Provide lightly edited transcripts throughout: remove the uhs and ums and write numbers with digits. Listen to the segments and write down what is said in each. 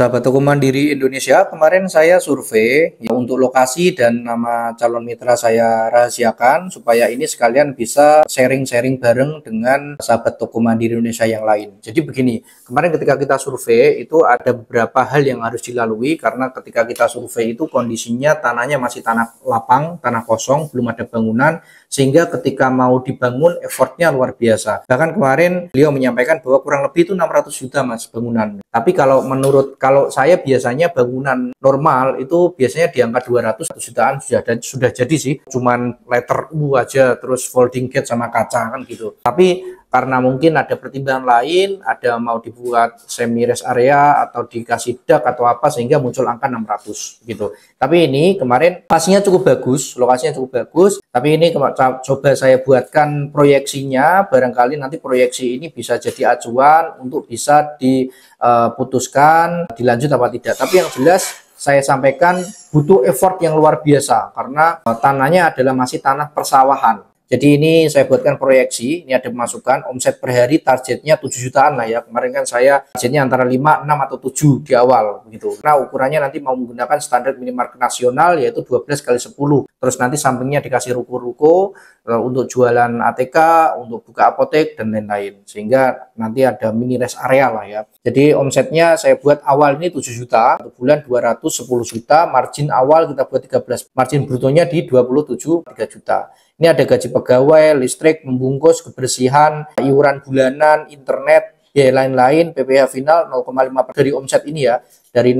Sahabat Toko Mandiri Indonesia, kemarin saya survei ya, untuk lokasi dan nama calon mitra saya rahasiakan supaya ini sekalian bisa sharing-sharing bareng dengan sahabat Toko Mandiri Indonesia yang lain. Jadi begini, kemarin ketika kita survei itu ada beberapa hal yang harus dilalui karena ketika kita survei itu kondisinya tanahnya masih tanah lapang, tanah kosong, belum ada bangunan, sehingga ketika mau dibangun effortnya luar biasa. Bahkan kemarin beliau menyampaikan bahwa kurang lebih itu 600 juta mas bangunan. Tapi kalau saya biasanya bangunan normal itu biasanya di angka 200 jutaan sudah jadi sih. Cuman letter U aja terus folding gate sama kaca kan gitu. Tapi karena mungkin ada pertimbangan lain, ada mau dibuat semi rest area atau dikasih dak atau apa sehingga muncul angka 600 gitu. Tapi ini kemarin pastinya cukup bagus, lokasinya cukup bagus. Tapi ini coba saya buatkan proyeksinya, barangkali nanti proyeksi ini bisa jadi acuan untuk bisa diputuskan dilanjut apa tidak. Tapi yang jelas saya sampaikan butuh effort yang luar biasa karena tanahnya adalah masih tanah persawahan. Jadi ini saya buatkan proyeksi, ini ada pemasukan, omset per hari targetnya 7 jutaan lah ya. Kemarin kan saya targetnya antara 5, 6 atau 7 di awal begitu. Nah, ukurannya nanti mau menggunakan standar minimarket nasional yaitu 12 kali 10. Terus nanti sampingnya dikasih ruko-ruko untuk jualan ATK, untuk buka apotek dan lain-lain. Sehingga nanti ada mini rest area lah ya. Jadi omsetnya saya buat awal ini 7 juta, satu bulan 210 juta, margin awal kita buat 13, margin brutonya di 27, 3 juta. Ini ada gaji pegawai, listrik, membungkus, kebersihan, iuran bulanan, internet, ya lain-lain, PPh final 0,5% dari omset ini ya, dari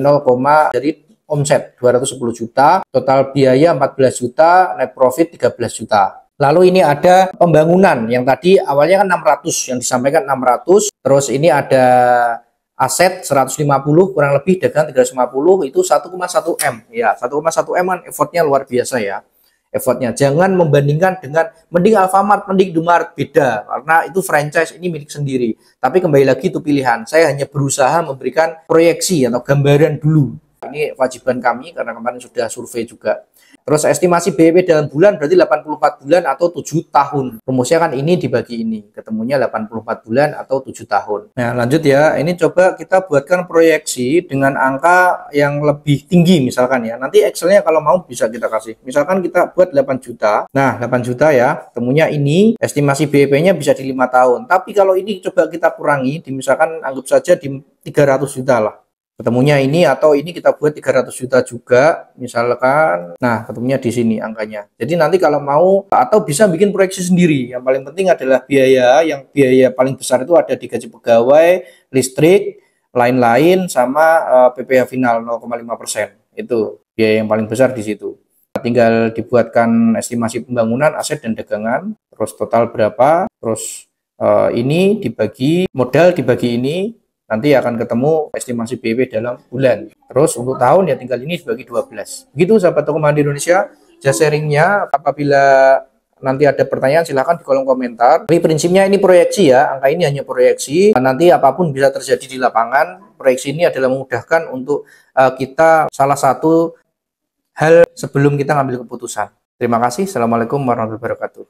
omset 210 juta, total biaya 14 juta, net profit 13 juta. Lalu ini ada pembangunan yang tadi awalnya kan 600, yang disampaikan 600, terus ini ada aset 150 kurang lebih dagang 350 itu 1,1 M ya, 1,1 M kan effortnya luar biasa ya. Effortnya jangan membandingkan dengan mending Alfamart, mending Indomaret, beda karena itu franchise, ini milik sendiri. Tapi kembali lagi itu pilihan, saya hanya berusaha memberikan proyeksi atau gambaran dulu. Ini kewajiban kami karena kemarin sudah survei juga. Terus estimasi BEP dalam bulan berarti 84 bulan atau 7 tahun. Rumusnya kan ini dibagi ini, ketemunya 84 bulan atau 7 tahun. Nah lanjut ya, ini coba kita buatkan proyeksi dengan angka yang lebih tinggi misalkan ya. Nanti Excelnya kalau mau bisa kita kasih. Misalkan kita buat 8 juta. Nah 8 juta ya, ketemunya ini estimasi BEP-nya bisa di 5 tahun. Tapi kalau ini coba kita kurangi, misalkan anggap saja di 300 juta lah. Ketemunya ini atau ini kita buat 300 juta juga misalkan. Nah ketemunya di sini angkanya. Jadi nanti kalau mau atau bisa bikin proyeksi sendiri. Yang paling penting adalah biaya. Yang biaya paling besar itu ada di gaji pegawai, listrik, lain-lain sama PPh final 0,5%. Itu biaya yang paling besar di situ. Tinggal dibuatkan estimasi pembangunan, aset dan dagangan. Terus total berapa. Terus ini dibagi modal dibagi ini. Nanti akan ketemu estimasi BEP dalam bulan. Terus untuk tahun ya tinggal ini dibagi 12. Begitu sahabat Toko Mandiri Indonesia, jasa sharingnya. Apabila nanti ada pertanyaan silahkan di kolom komentar. Tapi prinsipnya ini proyeksi ya, angka ini hanya proyeksi. Nanti apapun bisa terjadi di lapangan. Proyeksi ini adalah memudahkan untuk kita salah satu hal sebelum kita ngambil keputusan. Terima kasih. Assalamualaikum warahmatullahi wabarakatuh.